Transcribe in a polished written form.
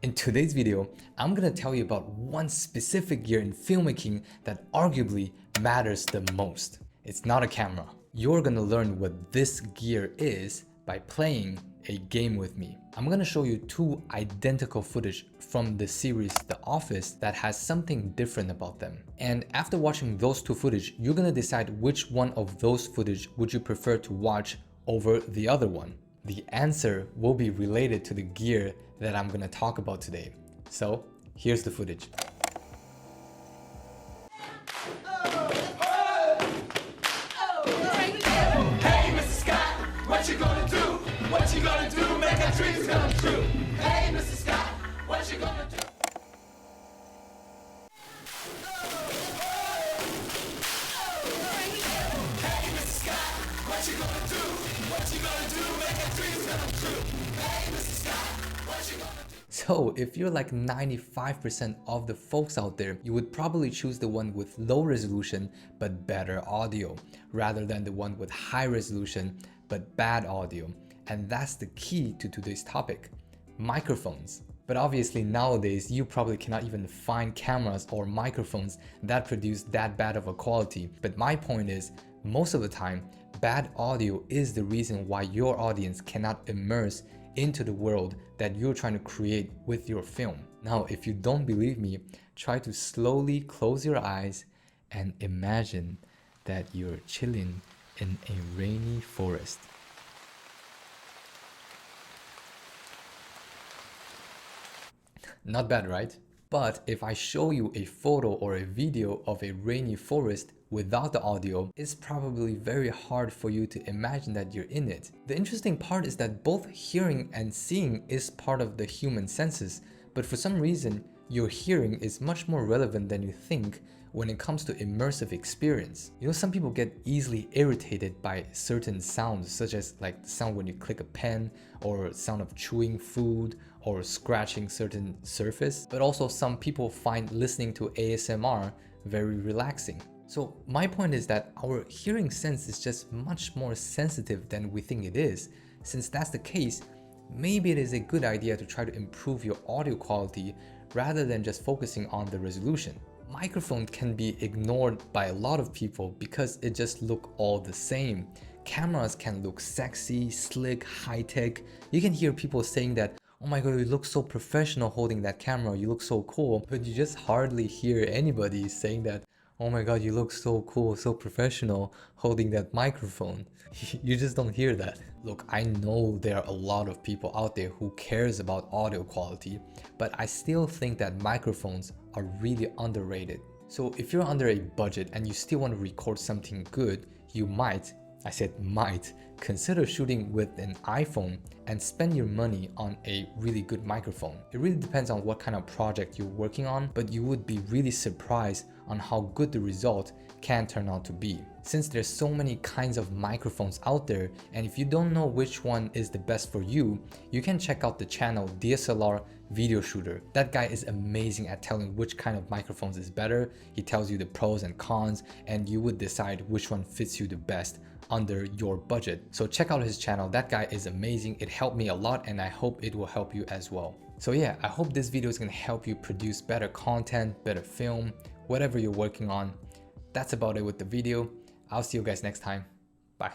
In today's video, I'm gonna tell you about one specific gear in filmmaking that arguably matters the most. It's not a camera. You're gonna learn what this gear is by playing a game with me. I'm gonna show you two identical footage from the series The Office that has something different about them. And after watching those two footage, you're gonna decide which one of those footage would you prefer to watch over the other one. The answer will be related to the gear that I'm gonna talk about today. So here's the footage. Hey, Mr. Scott, what you gonna do? What you gonna do? Make our dreams come true. Hey, Mr. Scott, what you gonna do? Hey, Mr. Scott, what you gonna do? What you gonna do? Make our dreams come true. Hey, Mr. Scott, what you gonna do? So if you're like 95% of the folks out there, you would probably choose the one with low resolution but better audio, rather than the one with high resolution but bad audio. And that's the key to today's topic, microphones. But obviously nowadays, you probably cannot even find cameras or microphones that produce that bad of a quality. But my point is, most of the time, bad audio is the reason why your audience cannot immerse into the world that you're trying to create with your film. Now, if you don't believe me, try to slowly close your eyes and imagine that you're chilling in a rainy forest. Not bad, right? But if I show you a photo or a video of a rainy forest without the audio, it's probably very hard for you to imagine that you're in it. The interesting part is that both hearing and seeing is part of the human senses, but for some reason, your hearing is much more relevant than you think when it comes to immersive experience. You know, some people get easily irritated by certain sounds, such as like the sound when you click a pen, or sound of chewing food, or scratching certain surface. But also some people find listening to ASMR very relaxing. So my point is that our hearing sense is just much more sensitive than we think it is. Since that's the case, maybe it is a good idea to try to improve your audio quality rather than just focusing on the resolution. Microphone can be ignored by a lot of people because it just look all the same. Cameras can look sexy, slick, high-tech. You can hear people saying that, oh my god, you look so professional holding that camera, you look so cool, but you just hardly hear anybody saying that, oh my god, you look so cool, so professional holding that microphone. You just don't hear that. Look, I know there are a lot of people out there who cares about audio quality, but I still think that microphones are really underrated. So if you're under a budget and you still want to record something good, you might, I said might, consider shooting with an iPhone and spend your money on a really good microphone. It really depends on what kind of project you're working on, but you would be really surprised on how good the result can turn out to be. Since there's so many kinds of microphones out there, and if you don't know which one is the best for you, you can check out the channel DSLR Video Shooter. That guy is amazing at telling which kind of microphones is better. He tells you the pros and cons, and you would decide which one fits you the best under your budget. So check out his channel. That guy is amazing. It helped me a lot, and I hope it will help you as well. So yeah, I hope this video is going to help you produce better content, better film, whatever you're working on. That's about it with the video. I'll see you guys next time. Bye.